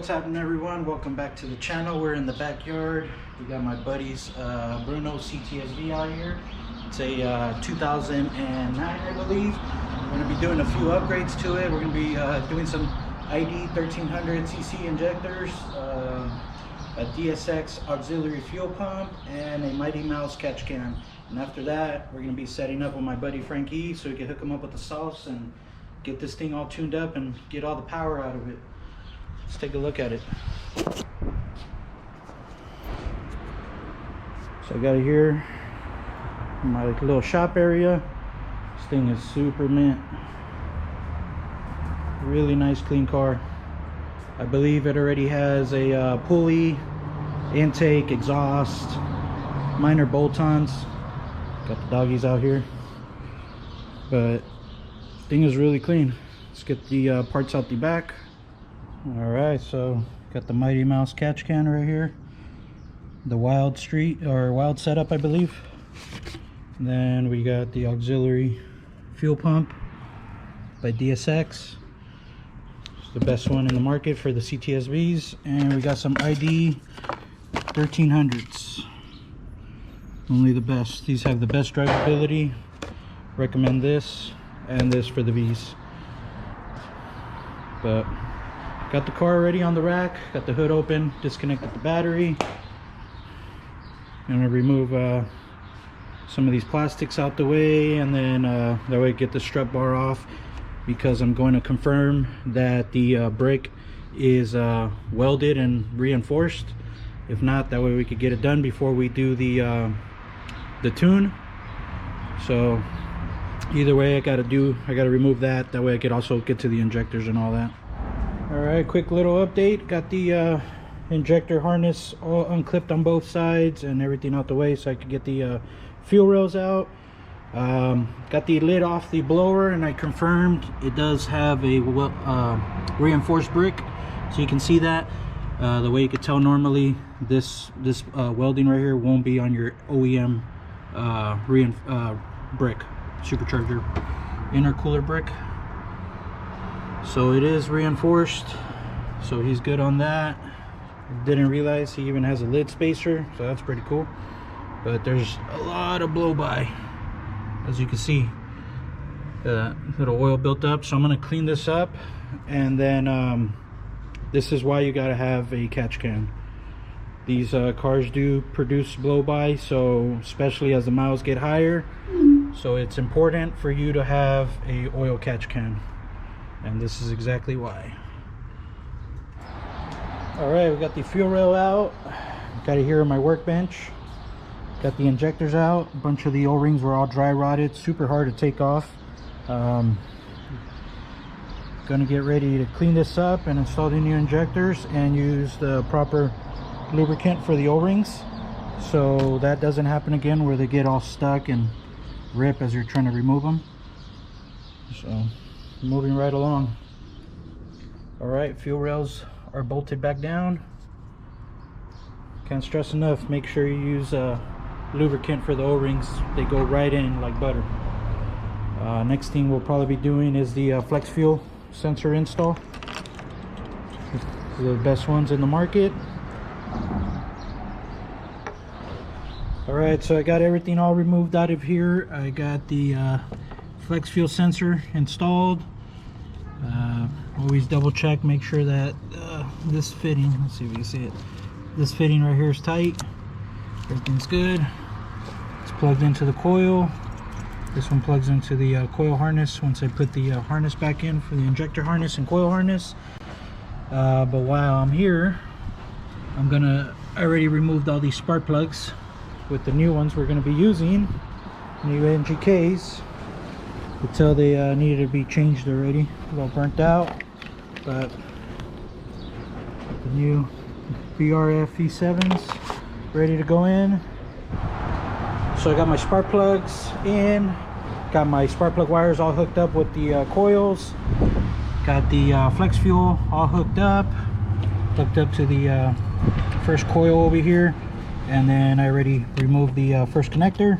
what's happening, everyone? Welcome back to the channel. We're in the backyard. We got my buddy's Bruno CTS V out here. It's a 2009, I believe. We're going to be doing a few upgrades to it. We're going to be doing some ID 1300cc injectors, a DSX auxiliary fuel pump, and a Mighty Mouse catch can. And after that, we're going to be setting up with my buddy Frankie so we can hook him up with the sauce and get this thing all tuned up and get all the power out of it. Let's take a look at it. So I got it here in my little shop area. This thing is super mint. Really nice, clean car. I believe it already has a pulley, intake, exhaust, minor bolt-ons. Got the doggies out here, but thing is really clean. Let's get the parts out the back. All right, so got the Mighty Mouse catch can right here, the wild setup, I believe. And then we got the auxiliary fuel pump by DSX. It's the best one in the market for the CTS Vs. And we got some ID 1300s, only the best. These have the best drivability. Recommend this and this for the Vs. But got the car already on the rack, got the hood open, disconnected the battery. I'm gonna remove some of these plastics out the way, and then that way get the strut bar off, because I'm going to confirm that the brick is welded and reinforced. If not, that way we could get it done before we do the tune. So either way, I gotta remove that. That way I could also get to the injectors and all that. All right, quick little update. Got the injector harness all unclipped on both sides and everything out the way so I could get the fuel rails out. Got the lid off the blower, and I confirmed it does have a reinforced brick, so you can see that. The way you could tell, normally this welding right here won't be on your OEM brick, supercharger intercooler brick. So it is reinforced, so he's good on that. Didn't realize he even has a lid spacer, so that's pretty cool. But there's a lot of blow by, as you can see. Little oil built up, so I'm going to clean this up. And then this is why you got to have a catch can. These cars do produce blow by, so especially as the miles get higher, so it's important for you to have a oil catch can. And this is exactly why. All right, we got the fuel rail out. Got it here on my workbench. Got the injectors out. A bunch of the O-rings were all dry rotted, super hard to take off. Gonna get ready to clean this up and install the new injectors and use the proper lubricant for the O-rings, so that doesn't happen again where they get all stuck and rip as you're trying to remove them. So moving right along. All right, fuel rails are bolted back down. Can't stress enough, make sure you use lubricant for the O-rings. They go right in like butter. Next thing we'll probably be doing is the flex fuel sensor install. They're the best ones in the market. All right, so I got everything all removed out of here. I got the flex fuel sensor installed. Always double check, make sure that this fitting, let's see if you can see it, this fitting right here is tight. Everything's good. It's plugged into the coil. This one plugs into the coil harness once I put the harness back in for the injector harness and coil harness. But while I'm here, I already removed all these spark plugs with the new ones we're going to be using, new NGKs. You could tell they needed to be changed already, a little burnt out, but the new BRF V7s ready to go in. So I got my spark plugs in, got my spark plug wires all hooked up with the coils, got the flex fuel all hooked up to the first coil over here, and then I already removed the first connector.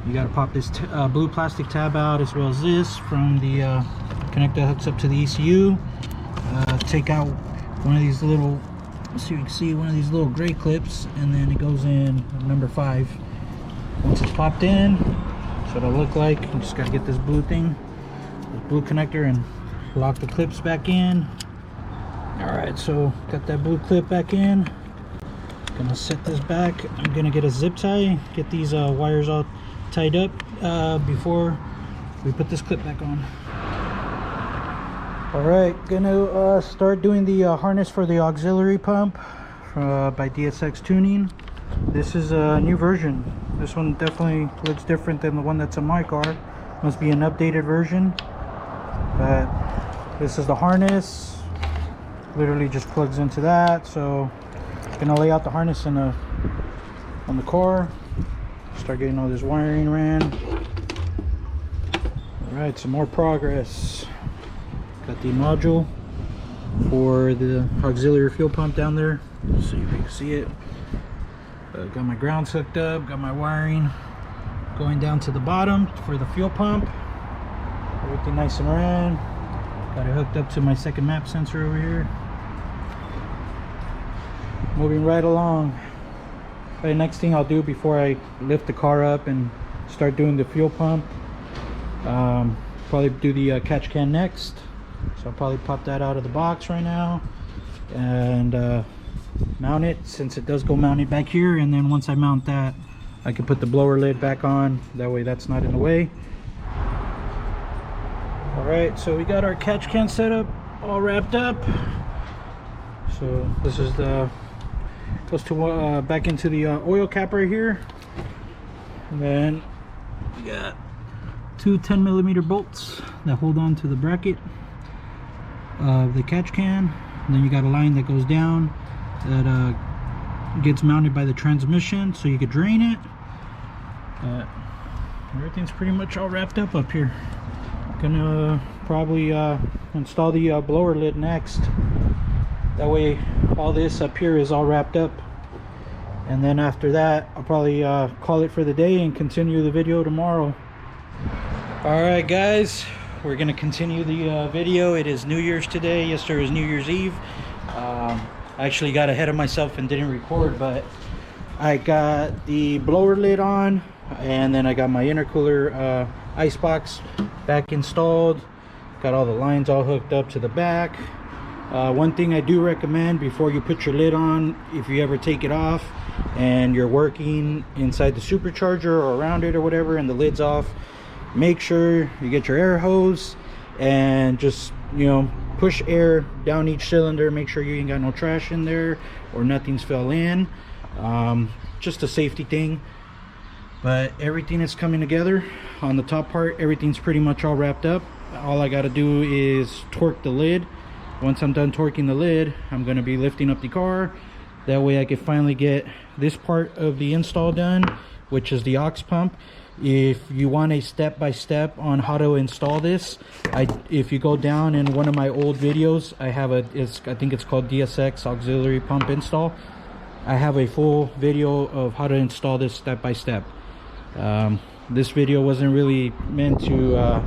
You got to pop this blue plastic tab out, as well as this from the connector that hooks up to the ECU. Take out one of these little, so you can see one of these little gray clips, and then it goes in number 5. Once it's popped in, that's what it'll look like. You just gotta get this blue thing, this blue connector, and lock the clips back in. Alright, so got that blue clip back in. Gonna set this back. I'm gonna get a zip tie, get these wires all tied up before we put this clip back on. Alright, gonna start doing the harness for the auxiliary pump by DSX Tuning. This is a new version. This one definitely looks different than the one that's in my car. Must be an updated version. But this is the harness. Literally just plugs into that. So gonna lay out the harness on the car. Start getting all this wiring ran. Alright, some more progress. Got the module for the auxiliary fuel pump down there, so you can see it. Got my grounds hooked up, got my wiring going down to the bottom for the fuel pump. Everything nice and ran. Got it hooked up to my second map sensor over here. Moving right along. The next thing I'll do before I lift the car up and start doing the fuel pump, probably do the catch can next. So I'll probably pop that out of the box right now and mount it, since it does go mounted back here. And then once I mount that, I can put the blower lid back on. That way that's not in the way. Alright, so we got our catch can set up, all wrapped up. So this is the, goes to back into the oil cap right here. And then we got two 10mm bolts that hold on to the bracket of the catch can. And then you got a line that goes down that gets mounted by the transmission, so you could drain it. Everything's pretty much all wrapped up here. Gonna probably install the blower lid next. That way all this up here is all wrapped up, and then after that I'll probably call it for the day and continue the video tomorrow. Alright guys, we're gonna continue the video. It is New Year's today. Yesterday was New Year's Eve. I actually got ahead of myself and didn't record, but I got the blower lid on, and then I got my intercooler ice box back installed. Got all the lines all hooked up to the back. One thing I do recommend before you put your lid on, if you ever take it off and you're working inside the supercharger or around it or whatever and the lid's off, make sure you get your air hose and just, you know, push air down each cylinder. Make sure you ain't got no trash in there or nothing's fell in. Just a safety thing. But everything is coming together. On the top part, everything's pretty much all wrapped up. All I got to do is torque the lid. Once I'm done torquing the lid, I'm going to be lifting up the car. That way I can finally get this part of the install done, which is the aux pump. If you want a step-by-step on how to install this, if you go down in one of my old videos, I have I think it's called DSX auxiliary pump install. I have a full video of how to install this step-by-step. This video wasn't really meant to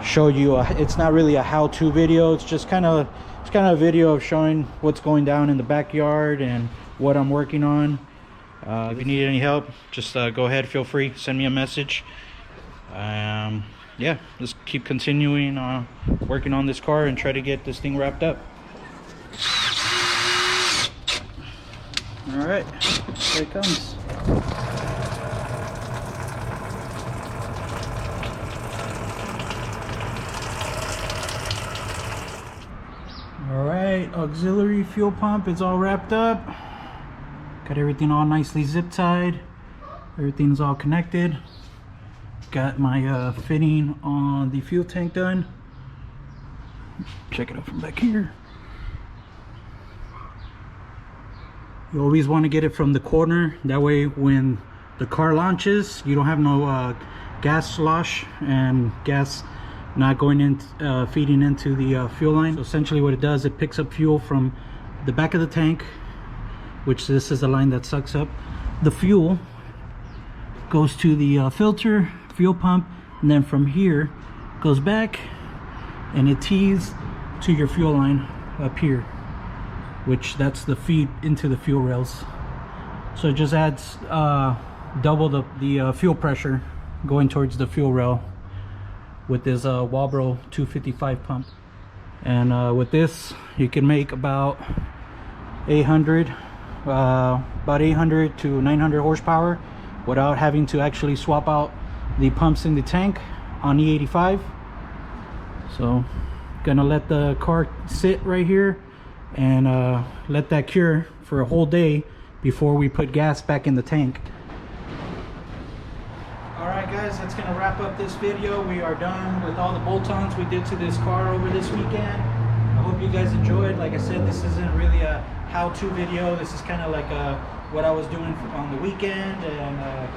show you it's not really a how-to video. It's just kind of a video of showing what's going down in the backyard and what I'm working on. If you need any help, just go ahead, feel free, send me a message. Yeah, let's keep continuing working on this car and try to get this thing wrapped up. All right, here it comes. All right, auxiliary fuel pump is all wrapped up. Got everything all nicely zip tied. Everything's all connected. Got my fitting on the fuel tank done. Check it out from back here. You always want to get it from the corner. That way when the car launches, you don't have no gas slosh and gas not going in, feeding into the fuel line. So essentially what it does, it picks up fuel from the back of the tank, which this is the line that sucks up the fuel, goes to the filter, fuel pump, and then from here goes back and it tees to your fuel line up here. which that's the feed into the fuel rails. So it just adds double the fuel pressure going towards the fuel rail with this Walbro 255 pump. And with this you can make about 800 to 900 horsepower without having to actually swap out the pumps in the tank on E85. So gonna let the car sit right here and let that cure for a whole day before we put gas back in the tank. Alright guys, that's gonna wrap up this video. We are done with all the bolt-ons we did to this car over this weekend. I hope you guys enjoyed. Like I said, this isn't really a how-to video. This is kind of like what I was doing on the weekend, and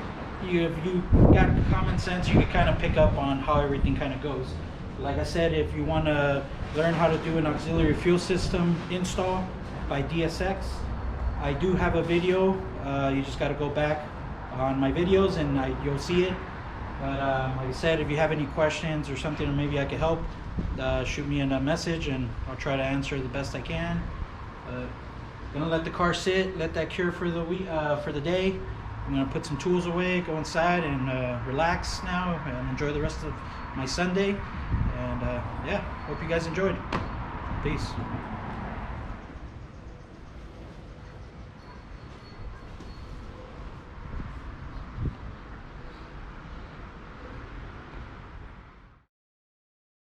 if you got common sense, you can kind of pick up on how everything kind of goes. Like I said, if you want to learn how to do an auxiliary fuel system install by DSX, I do have a video. You just got to go back on my videos and you'll see it. But like I said, if you have any questions or something, or maybe I can help, shoot me a message and I'll try to answer the best I can. Gonna let the car sit, let that cure for the week, for the day. I'm gonna put some tools away, go inside and relax now and enjoy the rest of my Sunday. And yeah, hope you guys enjoyed. Peace.